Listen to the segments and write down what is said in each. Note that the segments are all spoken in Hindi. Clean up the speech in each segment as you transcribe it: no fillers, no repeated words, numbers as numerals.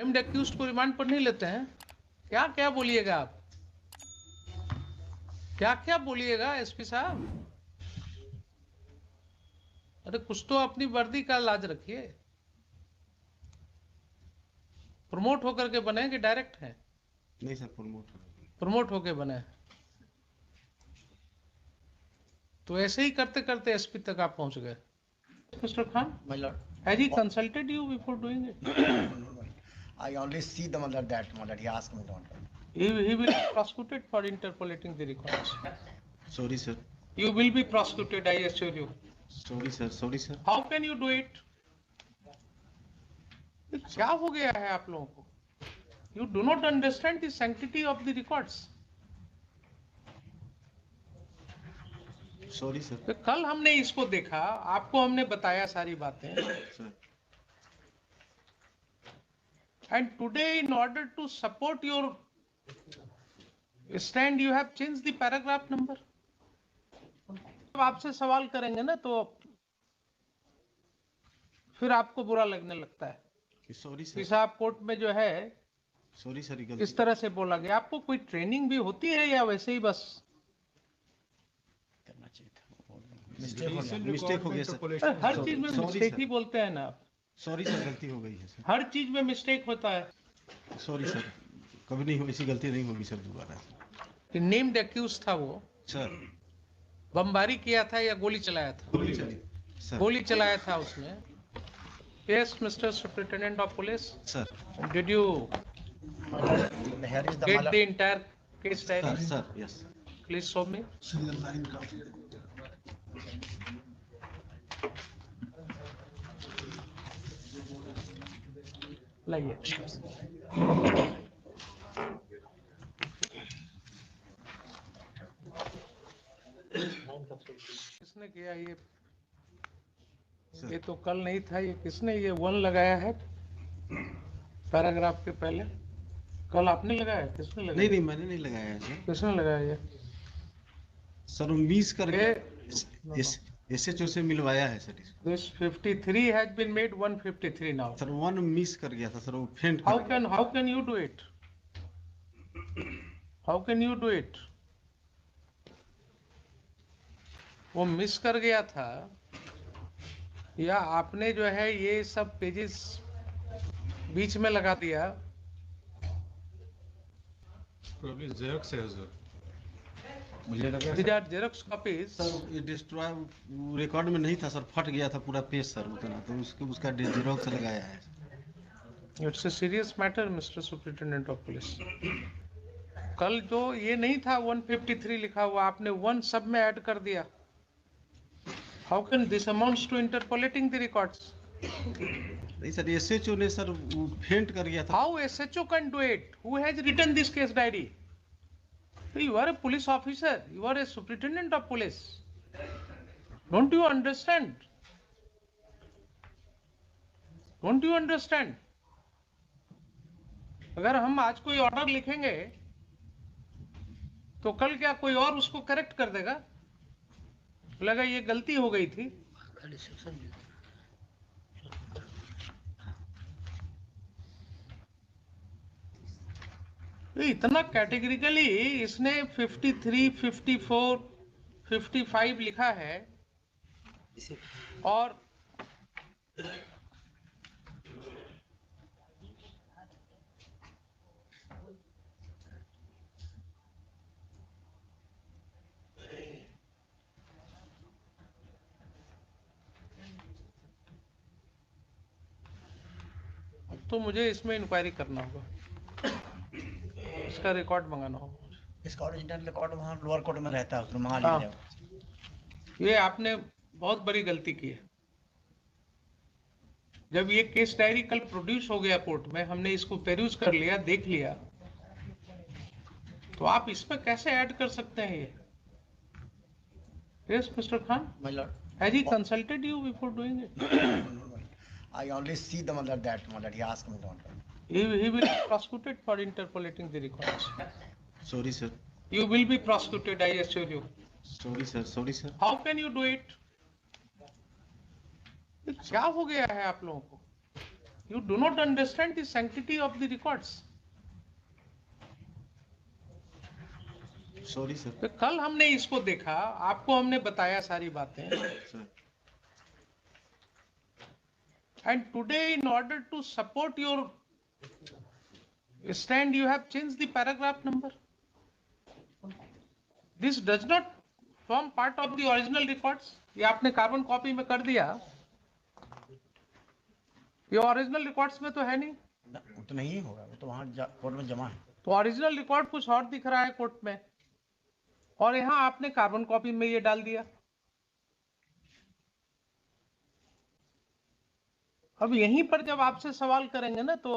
नेम्ड एक्यूज्ड को रिमांड पर नहीं लेते हैं? क्या क्या बोलिएगा आप, क्या क्या बोलिएगा एसपी साहब? अरे कुछ तो अपनी वर्दी का लाज रखिए। प्रमोट होकर के बने कि डायरेक्ट है? नहीं सर, प्रमोट होके बने, तो ऐसे ही करते करते एसपी तक आप पहुंच गए। Mister Khan, My lord, has he consulted you before doing it? I only see the mother that mother he asked me not. He will be prosecuted for interpolating the records. Sorry sir, You will be prosecuted, I assure you. Sorry sir. How can you do it? क्या हो गया है आप लोगों को? You do not understand the sanctity of the records. Sorry sir. तो कल हमने इसको देखा, आपको हमने बताया सारी बातें, sir and today in order to support your stand you have changed the paragraph number. अब आपसे सवाल करेंगे ना तो फिर आपको बुरा लगने लगता है सॉरी कि सर, साहब कोर्ट में जो है सॉरी सर, इस तरह से बोला गया। आपको कोई ट्रेनिंग भी होती है या वैसे ही बस? करना चाहिए था, मिस्टेक हो गया सर। हर चीज में Sorry, मिस्टेक sir. ही बोलते हैं ना आप। सॉरी सर, गलती हो गई है सर। हर चीज में मिस्टेक होता है। सॉरी सर, कभी नहीं हो, ऐसी गलती नहीं होगी सर दोबारा। नेम्ड एक्यूज था वो, सर बमबारी किया था या गोली चलाया था? गोली चली सर। गोली चलाया था उसने। Yes mister superintendent of police, sir did you here is the gate mother. The entire case sir diary? Sir yes. Please show me. लाइए। किसने किया ये? ये तो कल नहीं था, ये किसने ये वन लगाया है पैराग्राफ के पहले? कल आपने लगाया? किसने लगाया? नहीं मैंने नहीं लगाया है सर। किसने लगाया ये? सर मिस करके ये एसएचओ से मिलवाया है सर इसको। this 53 has been made 153 now. Sir one miss कर गया था सर, वो फेंट How कर गया। can you do it? How can you do it? वो मिस कर गया था या आपने जो है ये सब पेजेस बीच में लगा दिया? Probably Xerox है सर। मुझे लगा These are Xerox copies. Sir ये डिस्ट्रॉय रिकॉर्ड में नहीं था सर, फट गया था पूरा पेज सर उतना, तो उसका जेरोक्स लगाया है। It's a serious matter, Mr. Superintendent of Police. कल जो ये नहीं था 153 लिखा हुआ, आपने वन सब में ऐड कर दिया। How can this amounts to interpolating the records? नहीं सर, एसएचओ ने सर वो फेंट कर गया था। How SHO can do it? Who has written this case diary? You are a police officer. You are a superintendent of police. Don't you understand? Don't you understand? अगर हम आज कोई ऑर्डर लिखेंगे तो कल क्या कोई और उसको करेक्ट कर देगा? लगा ये गलती हो गई थी। इतना कैटेगरिकली इसने 53, 54, 55 लिखा है और तो मुझे इसमें इंक्वायरी करना होगा, इसका रिकॉर्ड मंगाना होगा। इसका ओरिजिनल रिकॉर्ड वहाँ लोअर कोर्ट में रहता है, उसमें मंगा हाँ। लीजिए। ये आपने बहुत बड़ी गलती की है। जब ये केस डायरी कल प्रोड्यूस हो गया कोर्ट में, हमने इसको पेरूज कर लिया, देख लिया, तो आप इसमें कैसे ऐड कर सकते हैं ये? Yes mister Khan, My lord, has he consulted you before doing it? I only see the mother that mother he asked me not. He will be prosecuted for interpolating the records. Sorry sir, You will be prosecuted, I assure you. Sorry sir. How can you do it? क्या हो गया है आप लोगों को? You do not understand the sanctity of the records. Sorry sir. तो कल हमने इसको देखा, आपको हमने बताया सारी बातें, sir and today in order to support your stand you have changed the paragraph number. This does not form part of the original records. ये आपने कार्बन कॉपी में कर दिया, ये ओरिजिनल रिकॉर्ड्स में तो है नहीं। वो तो नहीं होगा, वो तो वहाँ कोर्ट में जमा है। तो ओरिजिनल रिकॉर्ड कुछ और दिख रहा है कोर्ट में, और यहाँ आपने कार्बन कॉपी में ये डाल दिया। अब यहीं पर जब आपसे सवाल करेंगे ना तो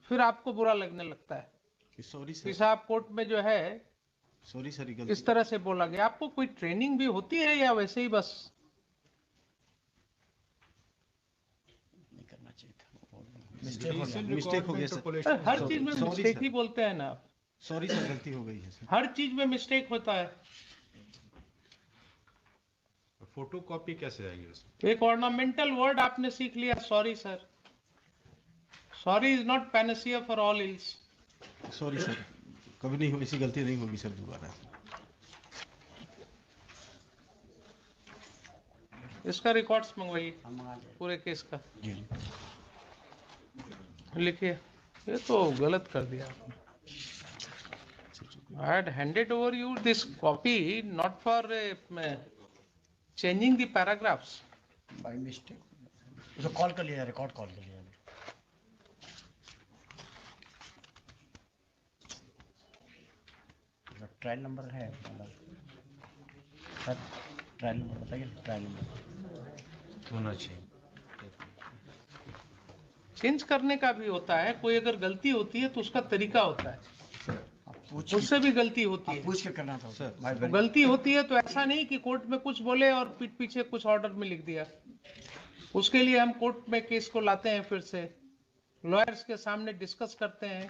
फिर आपको बुरा लगने लगता है सॉरी कि सर। साहब कोर्ट में जो है सॉरी सर, इस तरह से बोला गया। आपको कोई ट्रेनिंग भी होती है या वैसे ही बस? नहीं करना चाहिए था, मिस्टेक हो गया। मिस्टेक हो गया सर। हर चीज में Sorry, मिस्टेक sir. ही बोलते हैं ना आप। सॉरी सर, गलती हो गई है सर। हर चीज में मिस्टेक होता है। फोटो कॉपी कैसे आएगी उसमें? एक ऑर्नामेंटल वर्ड आपने सीख लिया, sorry sir. Sorry is not Panacea for all ills. Sorry sir, कभी नहीं होगी, ऐसी गलती नहीं होगी सर दोबारा। इसका रिकॉर्ड्स मंगवाइए हम मंगा लेंगे। पूरे केस का, जी लिखिए। ये तो गलत कर दिया आपने। I had handed over you this copy not for changing the paragraphs. By mistake उसको कॉल कर लिया, रिकॉर्ड कॉल कर लिया। ट्रायल नंबर है सर, ट्रायल नंबर बताइए, ट्रायल नंबर होना चाहिए। चेंज करने का भी होता है, कोई अगर गलती होती है तो उसका तरीका होता है, आप पूछ उससे भी गलती होती है। पूछ के करना था सर, भाई तो गलती होती है तो ऐसा नहीं कि कोर्ट में कुछ बोले और पीठ पीछे कुछ ऑर्डर में लिख दिया। उसके लिए हम कोर्ट में केस को लाते हैं, फिर से लॉयर्स के सामने डिस्कस करते हैं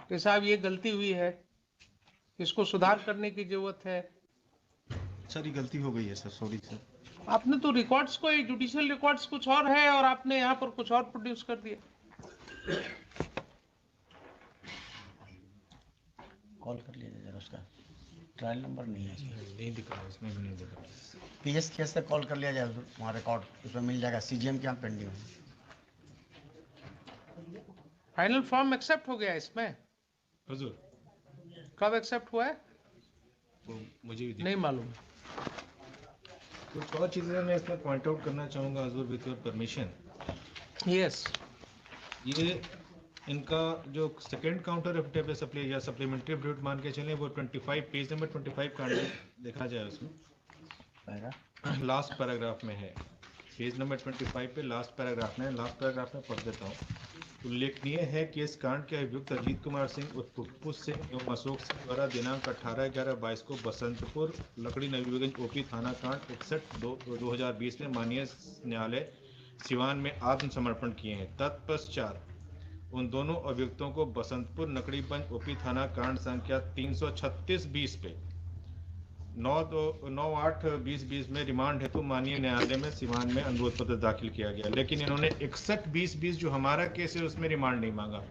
कि साहब ये गलती हुई है, इसको सुधार करने की जरूरत है। सर, ये गलती हो गई है सर, सॉरी सर। आपने तो रिकॉर्ड्स को, जुडिशियल रिकॉर्ड्स कुछ और है और आपने यहाँ पर कुछ और प्रोड्यूस कर दिया। कॉल कर लीजिए जरा, उसका ट्रायल नंबर नहीं है, नहीं दिख रहा, इसमें भी नहीं दिख रहा। पीएस केस से कॉल कर लिया जाए, वहाँ रिकॉर्ड उसमें मिल जाएगा। सीजीएम के यहाँ पेंडिंग है। फाइनल फॉर्म एक्सेप्ट हो गया इसमें? हुजूर, कब एक्सेप्ट हुआ है? वो मुझे भी नहीं मालूम। कुछ और चीज़ें मैं इसमें पॉइंट आउट करना चाहूँगा हुजूर, विद योर परमिशन। यस, ये इनका जो सेकंड काउंटर एफिडेविट सप्लाई या सप्लीमेंट्री एफिडेविट मान के चलें, वो 25 पेज नंबर 25 का देखा जाए उसमें लास्ट पैराग्राफ में है। पेज नंबर 25 पे लास्ट पैराग्राफ में, लास्ट पैराग्राफ में पढ़ देता हूँ। उल्लेखनीय है कि इस कांड के अभियुक्त अजीत कुमार सिंह उर्फ पुप्पू सिंह एवं अशोक सिंह द्वारा दिनांक 18/11/22 को बसंतपुर लकड़ी नवीगंज ओपी थाना कांड 61/2020 में माननीय न्यायालय सिवान में आत्मसमर्पण किए हैं। तत्पश्चात उन दोनों अभियुक्तों को बसंतपुर नकड़ीगंज ओपी थाना कांड संख्या 336/20 पे 9/8/2020 में रिमांड हेतु माननीय न्यायालय में सिवान में अनुरोध पत्र दाखिल किया गया, लेकिन इन्होंने 61/2020 जो हमारा केस है उसमें रिमांड नहीं मांगा।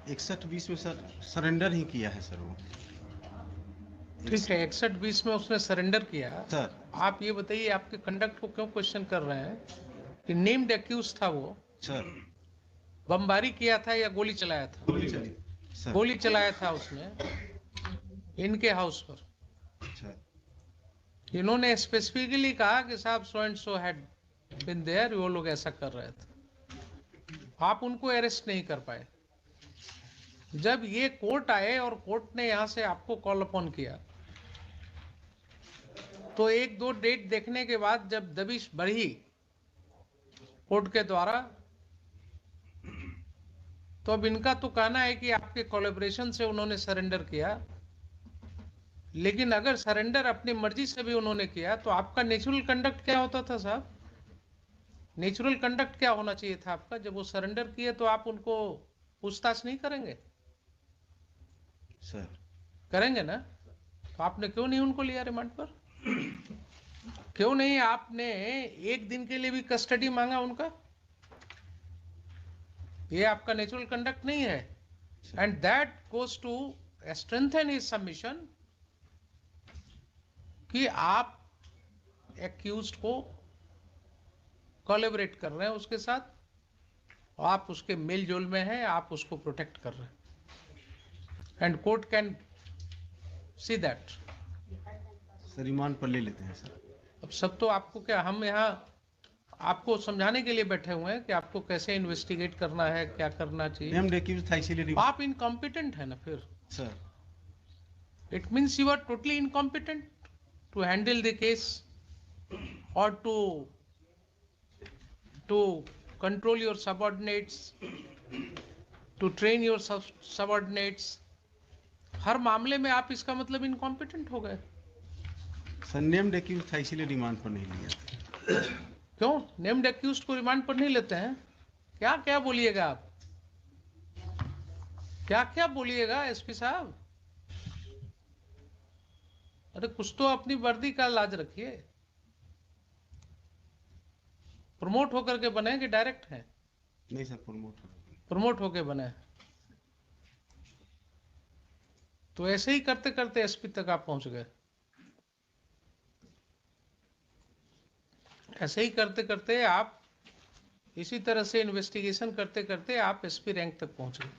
61/20 में सर सरेंडर ही किया है सर वो। ठीक है। 61/20 में उसने सरेंडर किया। सर आप ये बताइए, आपके कंडक्ट को क्यों क्वेश्चन कर रहे हैं कि नेम्ड एक्यूज था वो, सर बमबारी किया था या गोली चलाया था? गोली चली सर। गोली चलाया था उसने इनके हाउस पर। सर इन्होंने स्पेसिफिकली कहा कि साहब so and so had been there, वो लोग ऐसा कर रहे थे। आप उनको अरेस्ट नहीं कर पाए। जब ये कोर्ट आए और कोर्ट ने यहां से आपको कॉल अपॉन किया, तो 1-2 डेट देखने के बाद जब दबिश बढ़ी कोर्ट के द्वारा, तो अब इनका तो कहना है कि आपके कोलैबोरेशन से उन्होंने सरेंडर किया, लेकिन अगर सरेंडर अपनी मर्जी से भी उन्होंने किया तो आपका नेचुरल कंडक्ट क्या होता था साहब? नेचुरल कंडक्ट क्या होना चाहिए था आपका? जब वो सरेंडर किए तो आप उनको पूछताछ नहीं करेंगे? सर करेंगे ना? तो आपने क्यों नहीं उनको लिया रिमांड पर? क्यों नहीं आपने एक दिन के लिए भी कस्टडी मांगा उनका? ये आपका नेचुरल कंडक्ट नहीं है, and that goes to strengthen his submission कि आप एक्यूज्ड को कोलैबोरेट कर रहे हैं उसके साथ, आप उसके मेल जोल में हैं, आप उसको प्रोटेक्ट कर रहे हैं, and court can see that. Sir remand पर ले लेते हैं सर। अब सब तो आपको क्या, हम यहाँ आपको समझाने के लिए बैठे हुए हैं कि आपको कैसे इन्वेस्टिगेट करना है, क्या करना चाहिए। नेम्ड एक्यूज था इसीलिए आप इनकॉम्पिटेंट है ना फिर, sir. It means you are totally incompetent to handle the case और to control your subordinates, to train your subordinates. हर मामले में आप इसका मतलब इनकॉम्पिटेंट हो गए। सर नेम्ड एक्यूज था इसीलिए रिमांड पर नहीं लिया। क्यों नेम्ड एक्यूज्ड को रिमांड पर नहीं लेते हैं? क्या क्या बोलिएगा आप, क्या क्या बोलिएगा एसपी साहब? अरे कुछ तो अपनी वर्दी का लाज रखिए। प्रमोट होकर के बने कि डायरेक्ट हैं? नहीं सर, प्रमोट होके बने। तो ऐसे ही करते करते एसपी तक आप पहुंच गए। ऐसे ही करते करते आप, इसी तरह से इन्वेस्टिगेशन करते करते आप एसपी रैंक तक पहुंच गए।